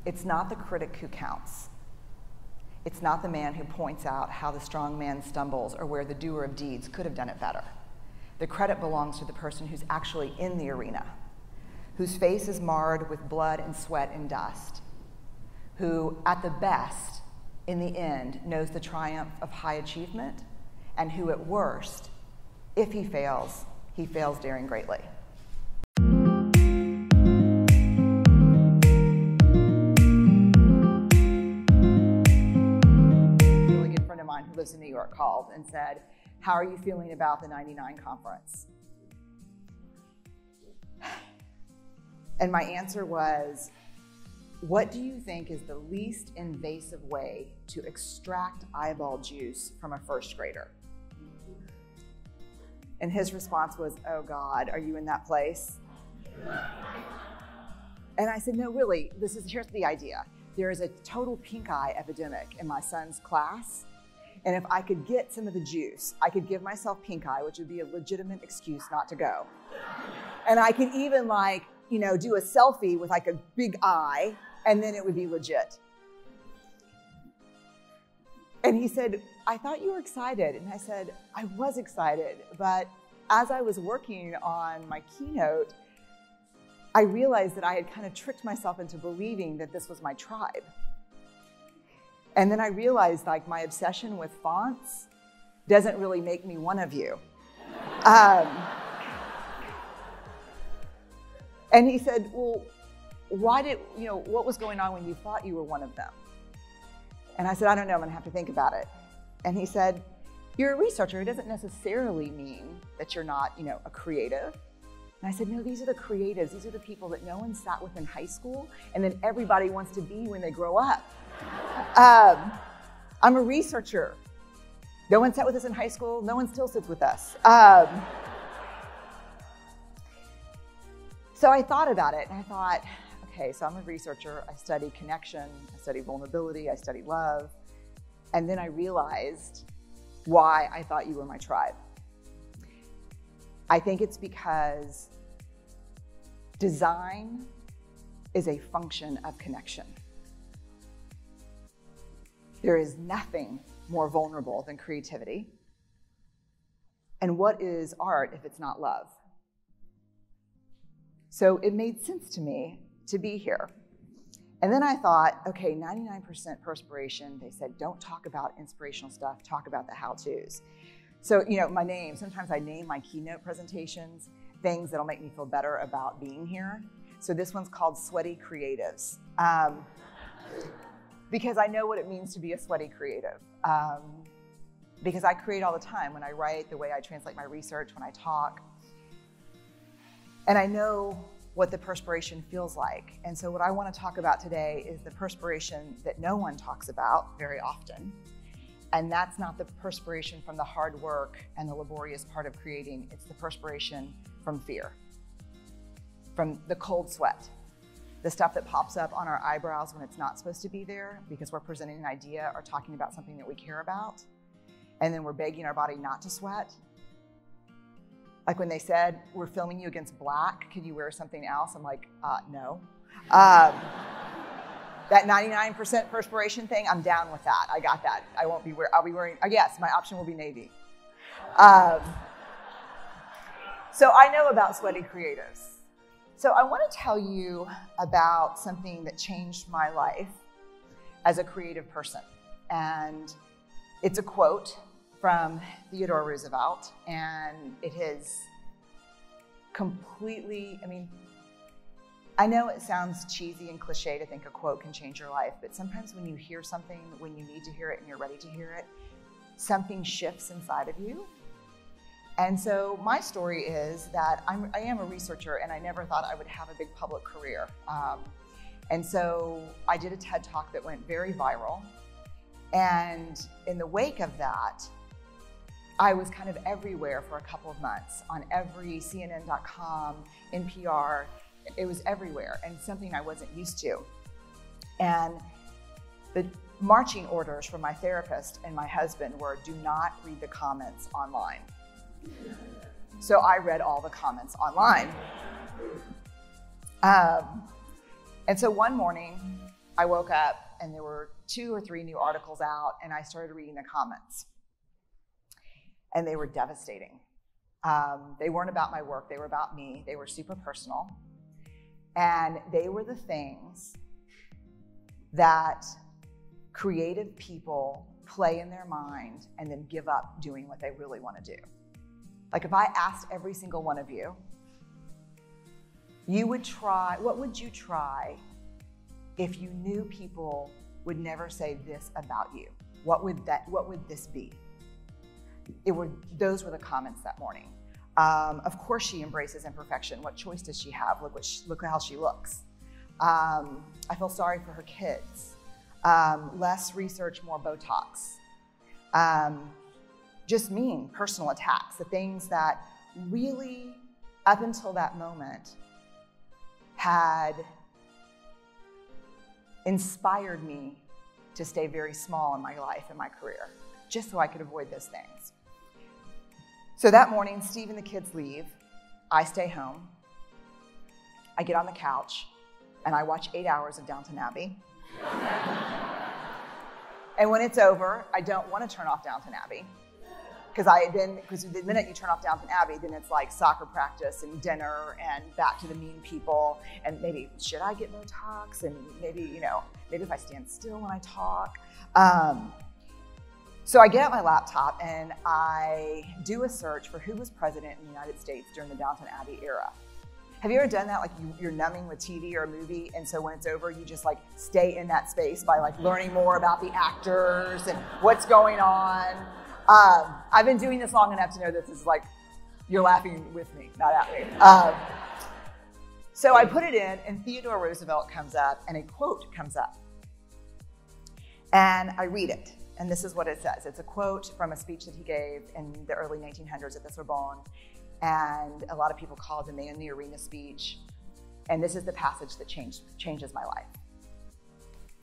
It's not the critic who counts. It's not the man who points out how the strong man stumbles or where the doer of deeds could have done it better. The credit belongs to the person who's actually in the arena, whose face is marred with blood and sweat and dust, who, at the best, in the end, knows the triumph of high achievement, and who, at worst, if he fails daring greatly. A really good friend of mine who lives in New York called and said, "How are you feeling about the 99 conference?" And my answer was, what do you think is the least invasive way to extract eyeball juice from a first grader? And his response was, "Oh God, are you in that place?" And I said, "No, really, here's the idea. There is a total pink eye epidemic in my son's class. And if I could get some of the juice, I could give myself pink eye, which would be a legitimate excuse not to go. And I could even do a selfie with like a big eye, and then it would be legit." And he said, "I thought you were excited." And I said, "I was excited, but as I was working on my keynote, I realized that I had kind of tricked myself into believing that this was my tribe. And then I realized my obsession with fonts doesn't really make me one of you." And he said, "Well, what was going on when you thought you were one of them?" And I said, "I don't know, I'm gonna have to think about it." And he said, "You're a researcher. It doesn't necessarily mean that you're not, a creative." And I said, "No, these are the creatives. These are the people that no one sat with in high school, and then everybody wants to be when they grow up. I'm a researcher. No one sat with us in high school. No one still sits with us." So I thought about it, and I thought, okay, so I'm a researcher. I study connection. I study vulnerability. I study love. And then I realized why I thought you were my tribe. I think it's because design is a function of connection. There is nothing more vulnerable than creativity. And what is art if it's not love? So it made sense to me to be here. And then I thought, okay, 99% perspiration. They said, don't talk about inspirational stuff, talk about the how-tos. So, my name, sometimes I name my keynote presentations things that'll make me feel better about being here. So this one's called Sweaty Creatives. Because I know what it means to be a sweaty creative. Because I create all the time when I write, the way I translate my research, when I talk. And I know what the perspiration feels like. And so what I want to talk about today is the perspiration that no one talks about very often. And that's not the perspiration from the hard work and the laborious part of creating. It's the perspiration from fear, from the cold sweat, the stuff that pops up on our eyebrows when it's not supposed to be there because we're presenting an idea or talking about something that we care about. And then we're begging our body not to sweat. Like when they said, "We're filming you against black, could you wear something else?" I'm like, no. That 99% perspiration thing, I'm down with that. I got that. I'll be wearing, yes, my option will be navy. So I know about sweaty creatives. So I want to tell you about something that changed my life as a creative person. And it's a quote from Theodore Roosevelt, and it has completely, I know it sounds cheesy and cliche to think a quote can change your life, but sometimes when you hear something, when you need to hear it and you're ready to hear it, something shifts inside of you. And so my story is that I am a researcher, and I never thought I would have a big public career. And so I did a TED Talk that went very viral. And in the wake of that, I was kind of everywhere for a couple of months on every CNN.com, NPR. It was everywhere, and something I wasn't used to. And the marching orders from my therapist and my husband were, do not read the comments online. So I read all the comments online. And so one morning, I woke up and there were 2 or 3 new articles out, and I started reading the comments. And they were devastating. They weren't about my work, they were about me. They were super personal. And they were the things that creative people play in their mind and then give up doing what they really want to do. Like if I asked every single one of you, what would you try if you knew people would never say this about you? What would this be? Those were the comments that morning. Of course she embraces imperfection. What choice does she have? Look how she looks. I feel sorry for her kids. Less research, more Botox. Just mean personal attacks, the things that really, up until that moment, had inspired me to stay very small in my life and my career, just so I could avoid those things. So that morning, Steve and the kids leave. I stay home. I get on the couch and I watch 8 hours of Downton Abbey. And when it's over, I don't want to turn off Downton Abbey. Because the minute you turn off Downton Abbey, then it's like soccer practice and dinner and back to the mean people. And maybe, should I get Botox? And maybe if I stand still when I talk. So I get out my laptop and I do a search for who was president in the United States during the Downton Abbey era. Have you ever done that? Like you're numbing with TV or a movie, and so when it's over, you just like stay in that space by like learning more about the actors and what's going on. I've been doing this long enough to know this is like, you're laughing with me, not at me. So I put it in, and Theodore Roosevelt comes up, and a quote comes up. And I read it. And this is what it says. It's a quote from a speech that he gave in the early 1900s at the Sorbonne. And a lot of people call it the Man in the Arena speech. And this is the passage that changes my life.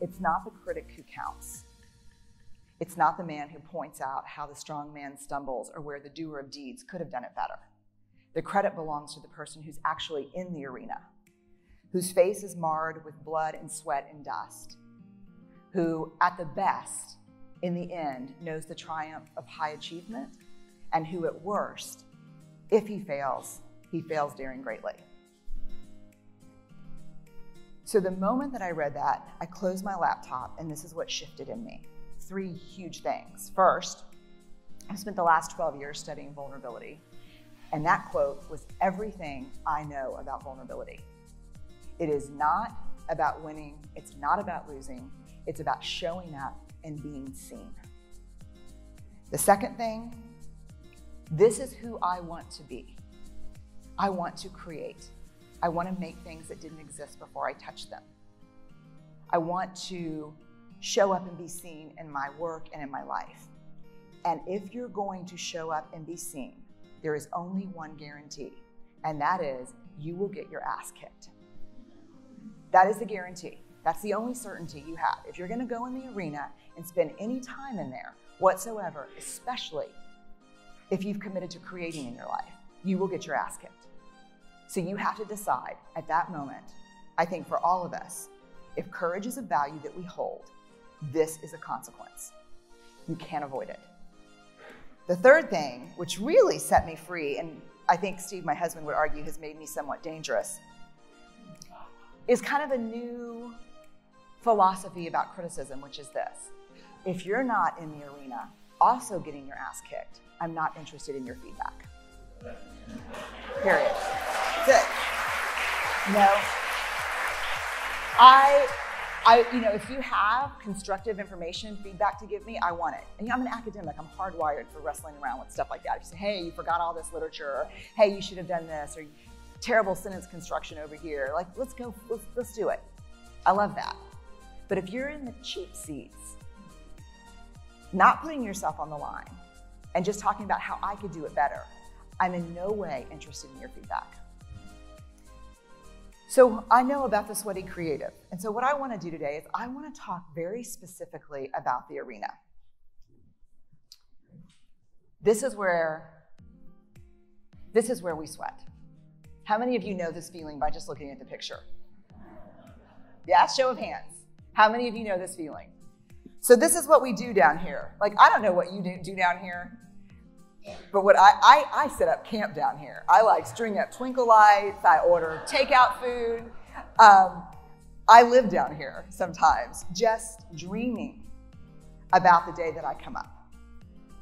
It's not the critic who counts. It's not the man who points out how the strong man stumbles or where the doer of deeds could have done it better. The credit belongs to the person who's actually in the arena, whose face is marred with blood and sweat and dust, who at the best, in the end, knows the triumph of high achievement, and who at worst, if he fails daring greatly. So the moment that I read that, I closed my laptop, and this is what shifted in me. 3 huge things. First, I've spent the last 12 years studying vulnerability, and that quote was everything I know about vulnerability. It is not about winning, it's not about losing, it's about showing up and being seen. The second thing, this is who I want to be. I want to create. I want to make things that didn't exist before I touched them. I want to show up and be seen in my work and in my life. And if you're going to show up and be seen, there is only one guarantee, and that is you will get your ass kicked. That is the guarantee. That's the only certainty you have. If you're going to go in the arena and spend any time in there whatsoever, especially if you've committed to creating in your life, you will get your ass kicked. So you have to decide at that moment, I think for all of us, if courage is a value that we hold, this is a consequence. You can't avoid it. The third thing, which really set me free, and I think Steve, my husband, would argue has made me somewhat dangerous, is kind of a new philosophy about criticism, which is this. If you're not in the arena also getting your ass kicked, I'm not interested in your feedback. Period. That's it. If you have constructive information, feedback to give me, I want it. And I'm an academic, I'm hardwired for wrestling around with stuff like that. If you say, hey, you forgot all this literature, or hey, you should have done this, or terrible sentence construction over here, like, let's do it. I love that. But if you're in the cheap seats, not putting yourself on the line, and just talking about how I could do it better, I'm in no way interested in your feedback. So I know about the sweaty creative. And so what I want to do today is I want to talk very specifically about the arena. This is where we sweat. How many of you know this feeling by just looking at the picture? Yeah, show of hands. How many of you know this feeling? So this is what we do down here. Like, I don't know what you do down here, but what I set up camp down here. I like string up twinkle lights. I order takeout food. I live down here sometimes, just dreaming about the day that I come up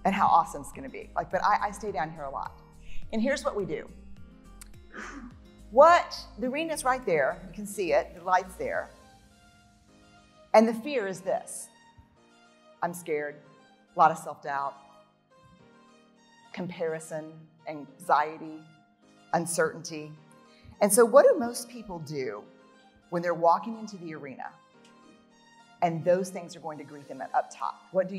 and how awesome it's going to be. Like, but I stay down here a lot. And here's what we do. The arena's right there. You can see it. The light's there. And the fear is this. I'm scared. A lot of self-doubt, comparison, anxiety, uncertainty. And so what do most people do when they're walking into the arena and those things are going to greet them up top? What do?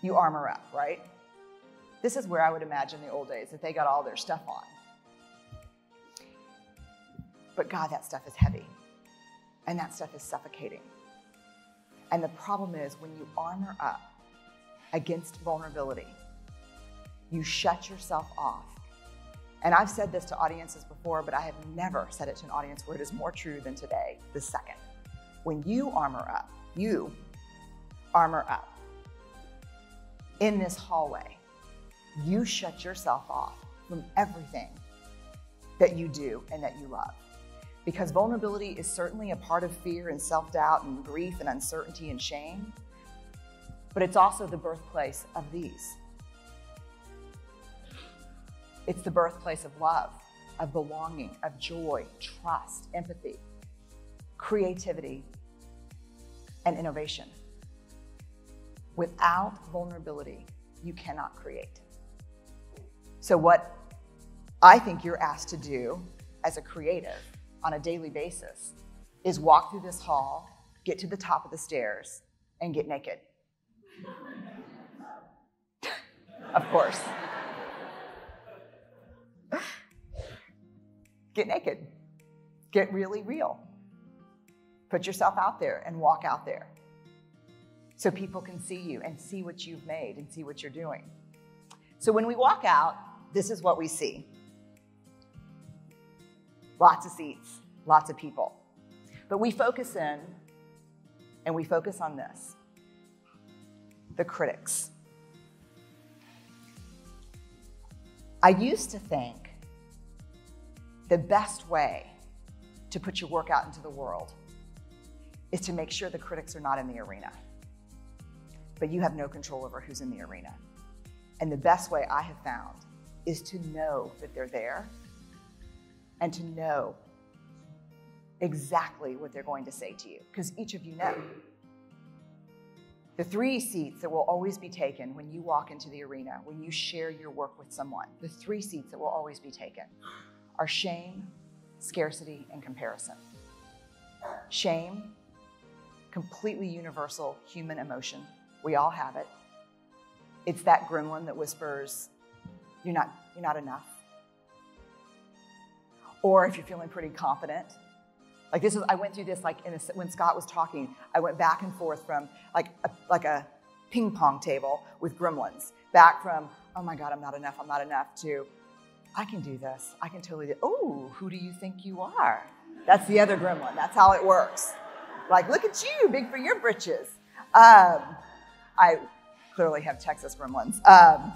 You armor up, right? This is where I would imagine the old days that they got all their stuff on. But God, that stuff is heavy and that stuff is suffocating. And the problem is when you armor up against vulnerability, you shut yourself off. And I've said this to audiences before, but I have never said it to an audience where it is more true than today, this second. When you armor up in this hallway, you shut yourself off from everything that you do and that you love. Because vulnerability is certainly a part of fear and self-doubt and grief and uncertainty and shame, but it's also the birthplace of these. It's the birthplace of love, of belonging, of joy, trust, empathy, creativity, and innovation. Without vulnerability, you cannot create. So what I think you're asked to do as a creative on a daily basis is walk through this hall, get to the top of the stairs, and get naked. Of course. Get naked. Get really real. Put yourself out there and walk out there so people can see you and see what you've made and see what you're doing. So when we walk out, this is what we see. Lots of seats, lots of people. But we focus in and we focus on this, the critics. I used to think the best way to put your work out into the world is to make sure the critics are not in the arena. But you have no control over who's in the arena. And the best way I have found is to know that they're there and to know exactly what they're going to say to you, because each of you know. The 3 seats that will always be taken when you walk into the arena, when you share your work with someone, the 3 seats that will always be taken are shame, scarcity, and comparison. Shame, completely universal human emotion. We all have it. It's that gremlin that whispers, you're not enough. Or if you're feeling pretty confident, like this is, I went through this like when Scott was talking, I went back and forth from like a ping pong table with gremlins, back from, oh my God, I'm not enough, to, I can do this. I can totally do, oh, who do you think you are? That's the other gremlin. That's how it works. Like, look at you, big for your britches. I clearly have Texas gremlins. I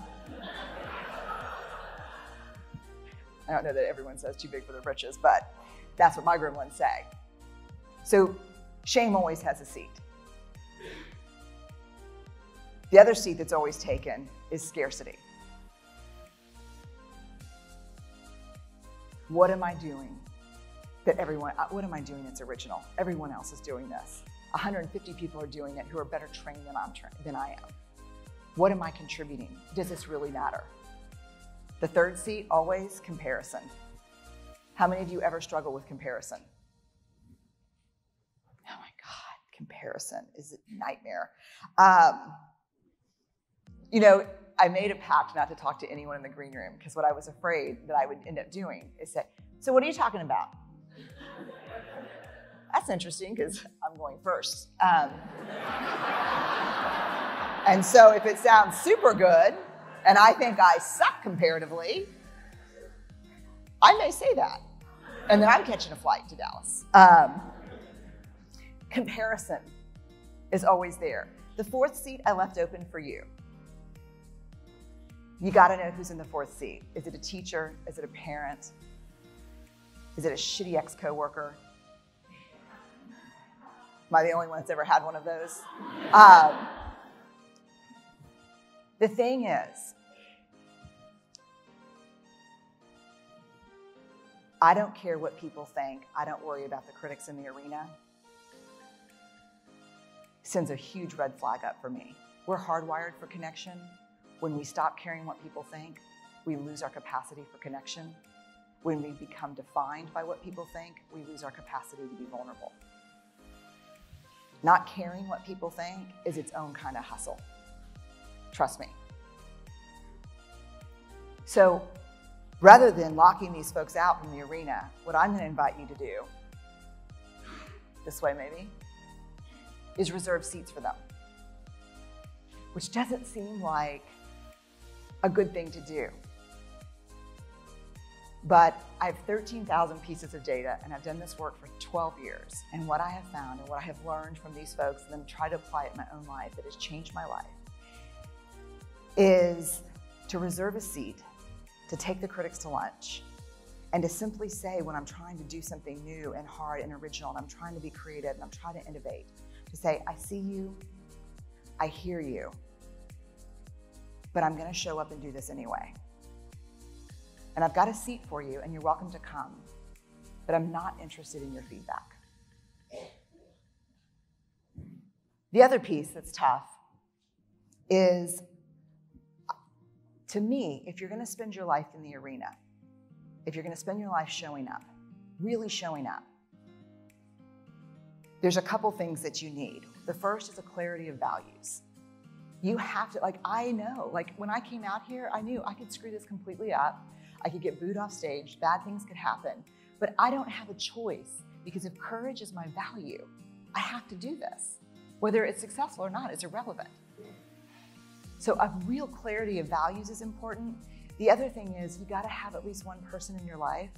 don't know that everyone says too big for their britches, but that's what my gremlins say. So shame always has a seat. The other seat that's always taken is scarcity. What am I doing what am I doing that's original? Everyone else is doing this. 150 people are doing it who are better trained than I am. What am I contributing? Does this really matter? The third seat, always comparison. How many of you ever struggle with comparison? Oh my God, comparison is a nightmare. I made a pact not to talk to anyone in the green room because what I was afraid that I would end up doing is say, so what are you talking about? That's interesting because I'm going first. And so if it sounds super good and I think I suck comparatively, I may say that. And then I'm catching a flight to Dallas. Comparison is always there. The fourth seat I left open for you. You got to know who's in the fourth seat. Is it a teacher? Is it a parent? Is it a shitty ex-coworker? Am I the only one that's ever had one of those? The thing is, I don't care what people think. I don't worry about the critics in the arena. Sends a huge red flag up for me. We're hardwired for connection. When we stop caring what people think, we lose our capacity for connection. When we become defined by what people think, we lose our capacity to be vulnerable. Not caring what people think is its own kind of hustle. Trust me. So rather than locking these folks out from the arena, what I'm going to invite you to do, this way maybe, is reserve seats for them. Which doesn't seem like a good thing to do. But I have 13,000 pieces of data, and I've done this work for 12 years. And what I have found and what I have learned from these folks and then try to apply it in my own life that has changed my life is to reserve a seat, to take the critics to lunch, and to simply say when I'm trying to do something new and hard and original, and I'm trying to be creative and I'm trying to innovate, to say, I see you, I hear you, but I'm gonna show up and do this anyway. And I've got a seat for you and you're welcome to come, but I'm not interested in your feedback. The other piece that's tough is, to me, if you're gonna spend your life in the arena, if you're gonna spend your life showing up, really showing up, there's a couple things that you need. The first is a clarity of values. You have to, I know, when I came out here, I knew I could screw this completely up. I could get booed off stage, bad things could happen, but I don't have a choice because if courage is my value, I have to do this. Whether it's successful or not is irrelevant. So a real clarity of values is important. The other thing is you gotta have at least one person in your life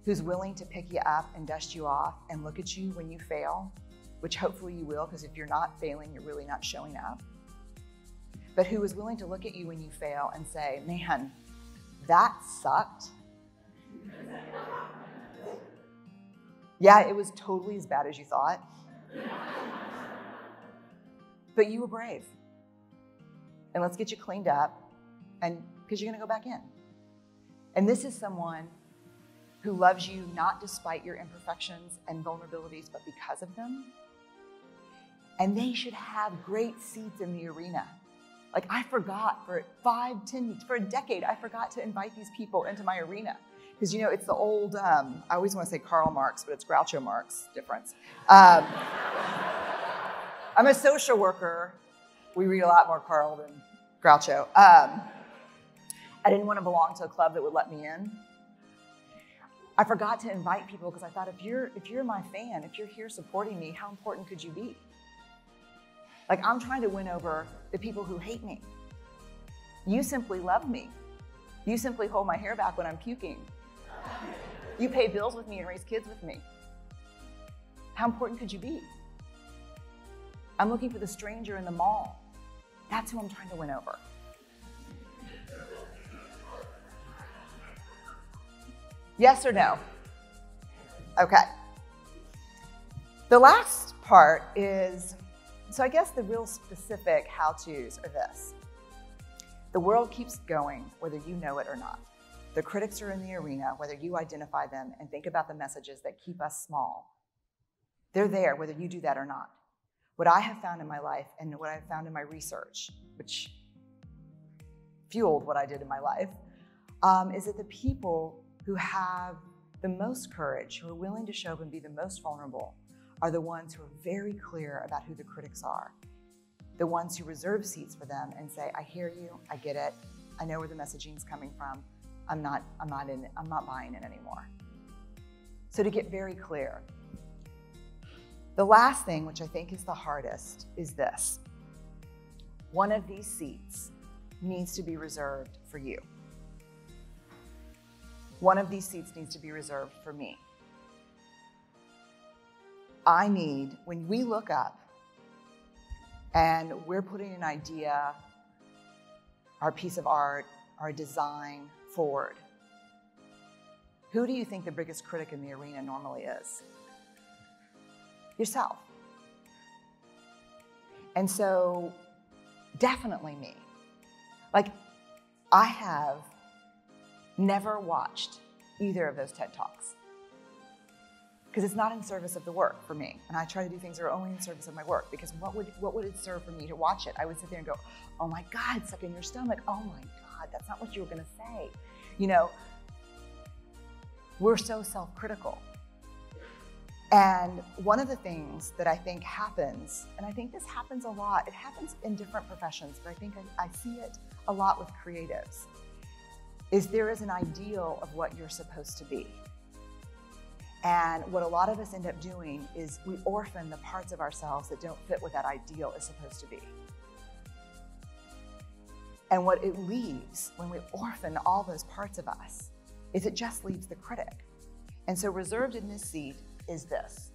who's willing to pick you up and dust you off and look at you when you fail, which hopefully you will, because if you're not failing, you're really not showing up. But who is willing to look at you when you fail and say, man, that sucked. Yeah, it was totally as bad as you thought. But you were brave. And let's get you cleaned up, and because you're gonna go back in. And this is someone who loves you not despite your imperfections and vulnerabilities, but because of them. And they should have great seats in the arena. I forgot for 5, 10, for a decade, I forgot to invite these people into my arena. Because it's the old, I always want to say Karl Marx, but it's Groucho Marx difference. I'm a social worker. We read a lot more Karl than Groucho. I didn't want to belong to a club that would let me in. I forgot to invite people because I thought, if you're my fan, if you're here supporting me, how important could you be? I'm trying to win over the people who hate me. You simply love me. You simply hold my hair back when I'm puking. You pay bills with me and raise kids with me. How important could you be? I'm looking for the stranger in the mall. That's who I'm trying to win over. Yes or no? Okay. The last part is, so I guess the real specific how-tos are this. The world keeps going, whether you know it or not. The critics are in the arena, whether you identify them and think about the messages that keep us small. They're there, whether you do that or not. What I have found in my life and what I've found in my research, which fueled what I did in my life, is that the people who have the most courage, who are willing to show up and be the most vulnerable, are the ones who are very clear about who the critics are. The ones who reserve seats for them and say, I hear you, I get it, I know where the messaging's coming from, I'm not buying it anymore. So to get very clear, the last thing, which I think is the hardest, is this. One of these seats needs to be reserved for you. One of these seats needs to be reserved for me. when we look up and we're putting an idea, our piece of art, our design forward, who do you think the biggest critic in the arena normally is? Yourself. And so, definitely me. Like, I have never watched either of those TED Talks because it's not in service of the work for me. And I try to do things that are only in service of my work, because what would it serve for me to watch it? I would sit there and go, oh my God, suck in your stomach. Oh my God, that's not what you were gonna say. You know, we're so self-critical. And one of the things that I think happens, and I think this happens a lot, it happens in different professions, but I think I see it a lot with creatives, is there is an ideal of what you're supposed to be. And what a lot of us end up doing is we orphan the parts of ourselves that don't fit what that ideal is supposed to be. And what it leaves when we orphan all those parts of us is it just leaves the critic. And so reserved in this seat is this: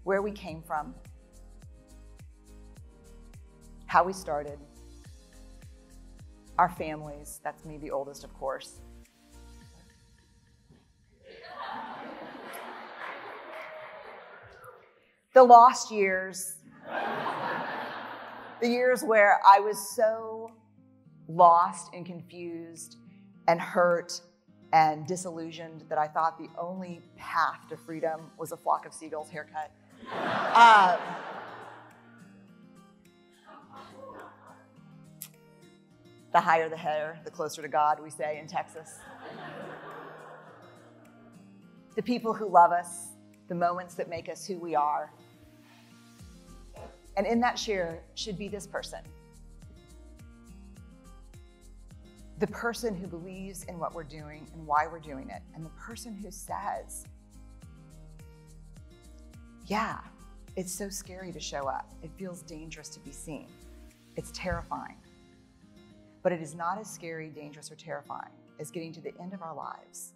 where we came from, how we started, our families, that's me, the oldest, of course, the lost years, the years where I was so lost and confused and hurt and disillusioned that I thought the only path to freedom was a flock of seagulls haircut. The higher the hair, the closer to God, we say in Texas. The people who love us, the moments that make us who we are. And in that share should be this person. The person who believes in what we're doing and why we're doing it. And the person who says, yeah, it's so scary to show up. It feels dangerous to be seen. It's terrifying. But it is not as scary, dangerous, or terrifying as getting to the end of our lives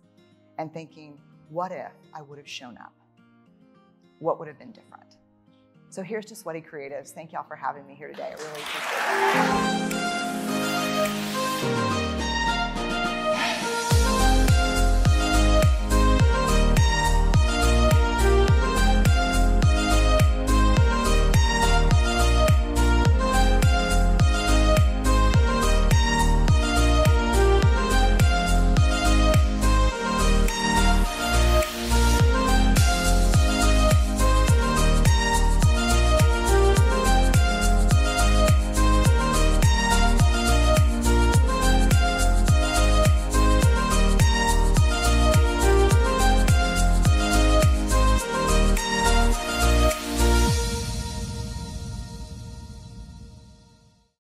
and thinking, what if I would have shown up? What would have been different? So here's to Sweaty Creatives. Thank y'all for having me here today. I really appreciate it.